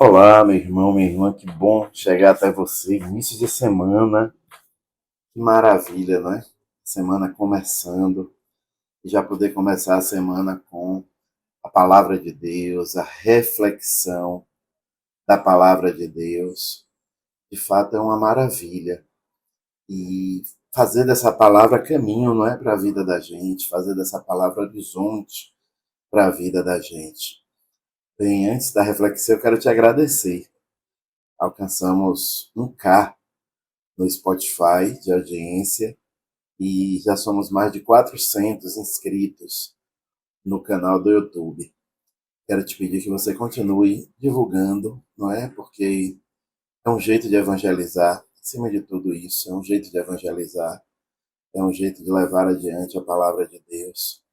Olá, meu irmão, minha irmã, que bom chegar até você. Início de semana, que maravilha, né? Semana começando e já poder começar a semana com a palavra de Deus, a reflexão da palavra de Deus. De fato, é uma maravilha. E fazer dessa palavra caminho, não é, para a vida da gente, fazer dessa palavra horizonte para a vida da gente. Bem, antes da reflexão, eu quero te agradecer. Alcançamos 1K no Spotify de audiência e já somos mais de 400 inscritos no canal do YouTube. Quero te pedir que você continue divulgando, não é? Porque é um jeito de evangelizar, acima de tudo isso, é um jeito de evangelizar, é um jeito de levar adiante a palavra de Deus,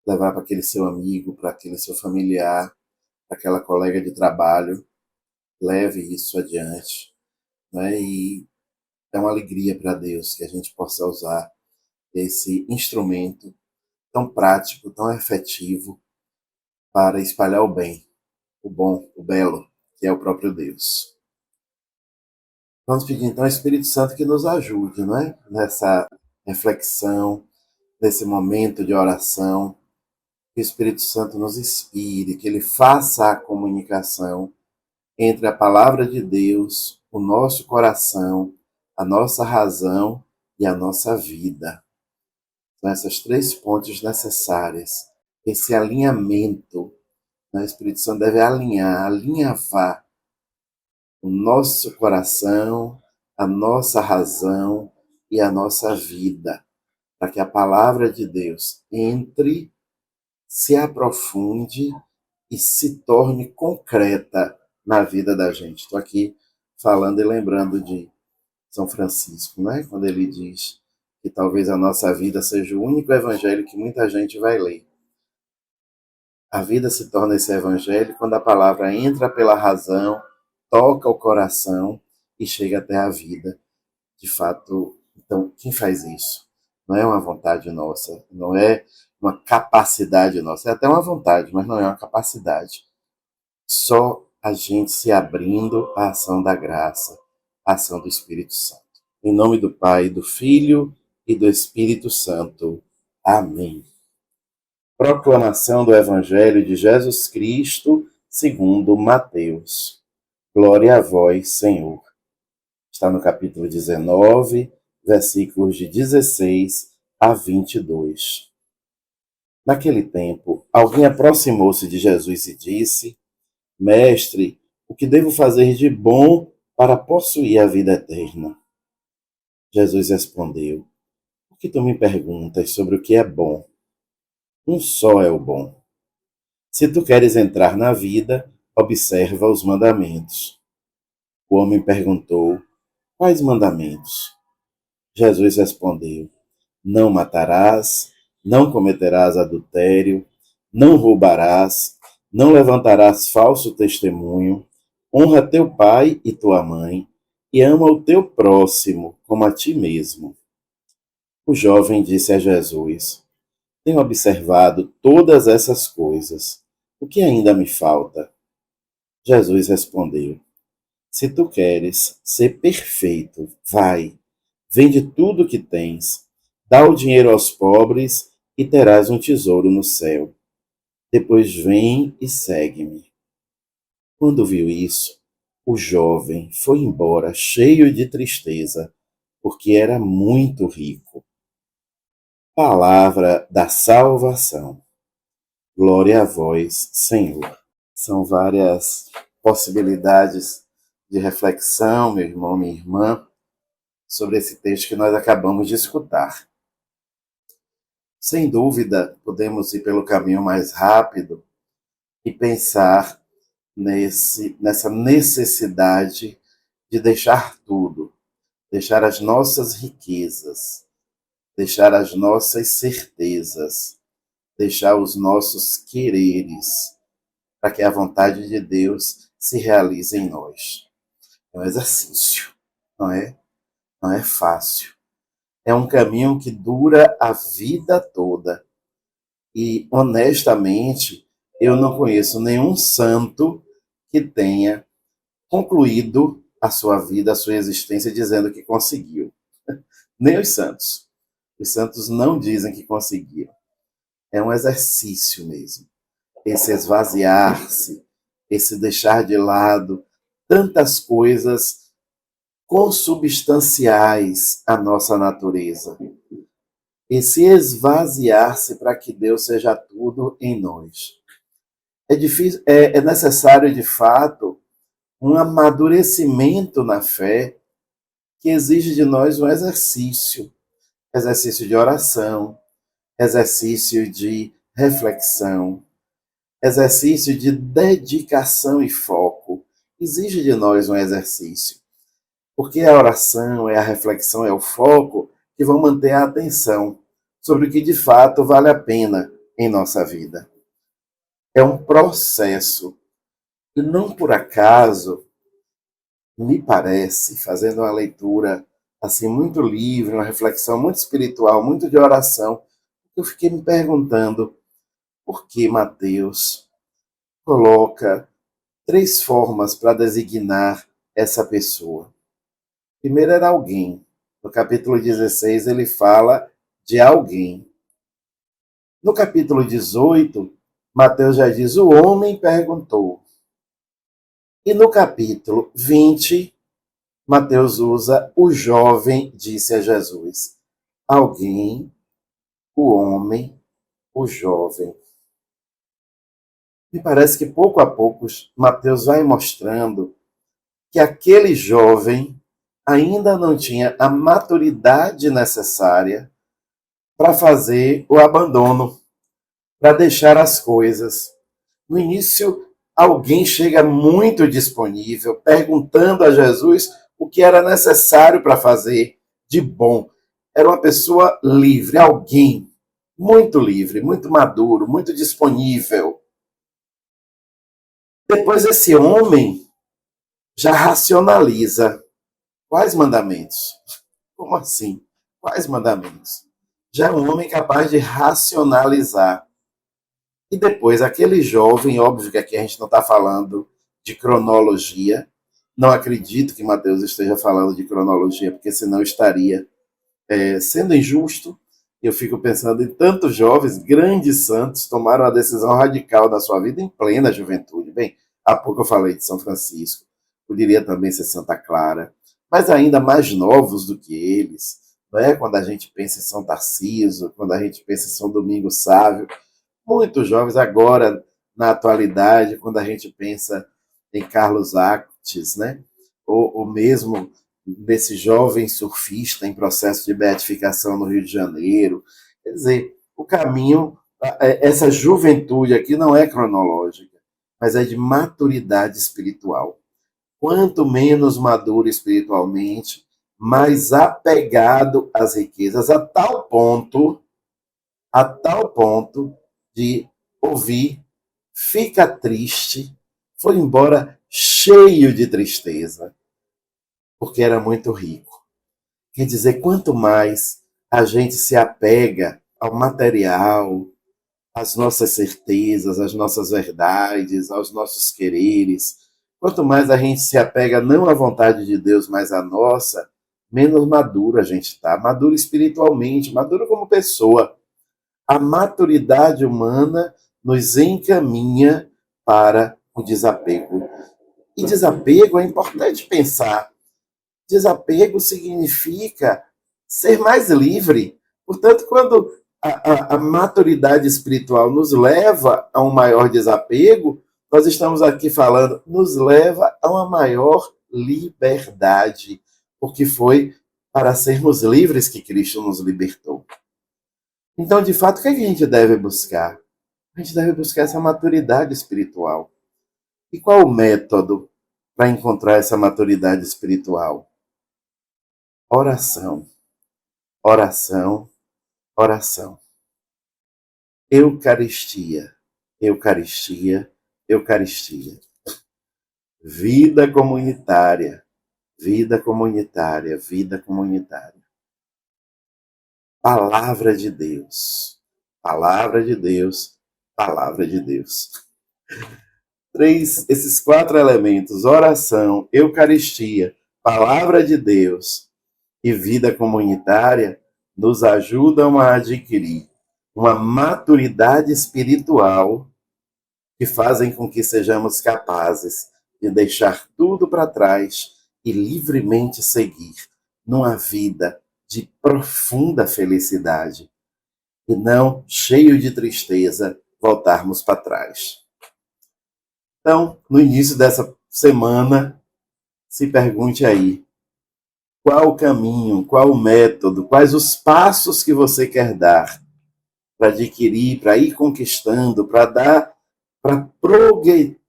levar para aquele seu amigo, para aquele seu familiar, para aquela colega de trabalho, leve isso adiante, né? E é uma alegria para Deus que a gente possa usar esse instrumento tão prático, tão efetivo para espalhar o bem, o bom, o belo, que é o próprio Deus. Vamos pedir então ao Espírito Santo que nos ajude, não é? Nessa reflexão, nesse momento de oração, que o Espírito Santo nos inspire, que ele faça a comunicação entre a palavra de Deus, o nosso coração, a nossa razão e a nossa vida. São essas três pontes necessárias, esse alinhamento. O Espírito Santo deve alinhavar o nosso coração, a nossa razão e a nossa vida, para que a palavra de Deus entre, se aprofunde e se torne concreta na vida da gente. Estou aqui falando e lembrando de São Francisco, né? Quando ele diz que talvez a nossa vida seja o único evangelho que muita gente vai ler. A vida se torna esse evangelho quando a palavra entra pela razão, toca o coração e chega até a vida. De fato, então, quem faz isso? Não é uma vontade nossa, não é uma capacidade nossa. É até uma vontade, mas não é uma capacidade. Só a gente se abrindo à ação da graça, à ação do Espírito Santo. Em nome do Pai, do Filho e do Espírito Santo. Amém. Proclamação do Evangelho de Jesus Cristo, segundo Mateus. Glória a vós, Senhor. Está no capítulo 19, versículos de 16 a 22. Naquele tempo, alguém aproximou-se de Jesus e disse: Mestre, o que devo fazer de bom para possuir a vida eterna? Jesus respondeu: Por que tu me perguntas sobre o que é bom? Um só é o bom. Se tu queres entrar na vida, observa os mandamentos. O homem perguntou: Quais mandamentos? Jesus respondeu: Não matarás, não cometerás adultério, não roubarás, não levantarás falso testemunho, honra teu pai e tua mãe, e ama o teu próximo como a ti mesmo. O jovem disse a Jesus: Tenho observado todas essas coisas. O que ainda me falta? Jesus respondeu: Se tu queres ser perfeito, vai, vende tudo o que tens, dá o dinheiro aos pobres e terás um tesouro no céu. Depois vem e segue-me. Quando viu isso, o jovem foi embora cheio de tristeza, porque era muito rico. Palavra da salvação. Glória a vós, Senhor. São várias possibilidades de reflexão, meu irmão, minha irmã, sobre esse texto que nós acabamos de escutar. Sem dúvida, podemos ir pelo caminho mais rápido e pensar nessa necessidade de deixar tudo, deixar as nossas riquezas, deixar as nossas certezas, deixar os nossos quereres, para que a vontade de Deus se realize em nós. É um exercício, não é? Não é fácil. É um caminho que dura a vida toda. E, honestamente, eu não conheço nenhum santo que tenha concluído a sua vida, a sua existência, dizendo que conseguiu. Nem os santos. Os santos não dizem que conseguiram. É um exercício mesmo. Esse esvaziar-se, esse deixar de lado tantas coisas consubstanciais à nossa natureza. Esse esvaziar-se para que Deus seja tudo em nós. É difícil, é necessário de fato um amadurecimento na fé que exige de nós um exercício de oração, exercício de reflexão, exercício de dedicação e foco. Exige de nós um exercício, porque a oração, a reflexão, o foco que vão manter a atenção sobre o que de fato vale a pena em nossa vida. É um processo e não por acaso me parece, fazendo uma leitura assim muito livre, uma reflexão muito espiritual, muito de oração, eu fiquei me perguntando por que Mateus coloca 3 formas para designar essa pessoa. Primeiro era alguém. No capítulo 16 ele fala de alguém. No capítulo 18, Mateus já diz: o homem perguntou. E no capítulo 20, Mateus usa: o jovem disse a Jesus. Alguém, o homem, o jovem. Me parece que pouco a pouco Mateus vai mostrando que aquele jovem ainda não tinha a maturidade necessária para fazer o abandono, para deixar as coisas. No início, alguém chega muito disponível, perguntando a Jesus o que era necessário para fazer de bom. Era uma pessoa livre, alguém muito livre, muito maduro, muito disponível. Depois, esse homem já racionaliza. Quais mandamentos? Como assim? Quais mandamentos? Já é um homem capaz de racionalizar. E depois, aquele jovem, óbvio que aqui a gente não está falando de cronologia, não acredito que Mateus esteja falando de cronologia, porque senão estaria sendo injusto. Eu fico pensando em tantos jovens, grandes santos, tomaram a decisão radical da sua vida em plena juventude. Bem, há pouco eu falei de São Francisco, poderia também ser Santa Clara, mas ainda mais novos do que eles. Não é? Quando a gente pensa em São Tarcísio, quando a gente pensa em São Domingos Sávio, muito jovens agora, na atualidade, quando a gente pensa em Carlos Acutis, né? Ou mesmo desse jovem surfista em processo de beatificação no Rio de Janeiro. Quer dizer, o caminho, essa juventude aqui não é cronológica, mas é de maturidade espiritual. Quanto menos maduro espiritualmente, mais apegado às riquezas, a tal ponto de ouvir, fica triste, foi embora cheio de tristeza, porque era muito rico. Quer dizer, quanto mais a gente se apega ao material, às nossas certezas, às nossas verdades, aos nossos quereres, quanto mais a gente se apega não à vontade de Deus, mas à nossa, menos maduro a gente está. Maduro espiritualmente, maduro como pessoa. A maturidade humana nos encaminha para o desapego. E desapego é importante pensar. Desapego significa ser mais livre. Portanto, quando a maturidade espiritual nos leva a um maior desapego, nós estamos aqui falando, nos leva a uma maior liberdade, porque foi para sermos livres que Cristo nos libertou. Então, de fato, o que a gente deve buscar? A gente deve buscar essa maturidade espiritual. E qual o método para encontrar essa maturidade espiritual? Oração, oração, oração. Eucaristia, Eucaristia, Eucaristia. Vida comunitária, vida comunitária, vida comunitária. Palavra de Deus, palavra de Deus, palavra de Deus. Esses 4 elementos, oração, Eucaristia, Palavra de Deus e vida comunitária, nos ajudam a adquirir uma maturidade espiritual que fazem com que sejamos capazes de deixar tudo para trás e livremente seguir numa vida de profunda felicidade e não cheio de tristeza voltarmos para trás. Então, no início dessa semana, se pergunte aí, qual o caminho, qual o método, quais os passos que você quer dar para adquirir, para ir conquistando, para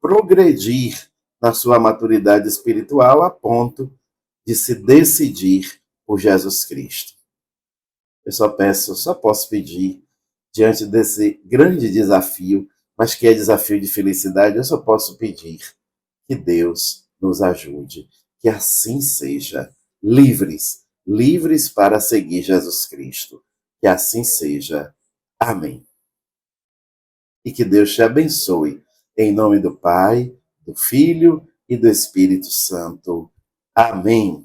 progredir na sua maturidade espiritual a ponto de se decidir por Jesus Cristo. Eu só posso pedir, diante desse grande desafio, mas que é desafio de felicidade, eu só posso pedir que Deus nos ajude, que assim seja, livres para seguir Jesus Cristo. Que assim seja. Amém. E que Deus te abençoe, em nome do Pai, do Filho e do Espírito Santo. Amém.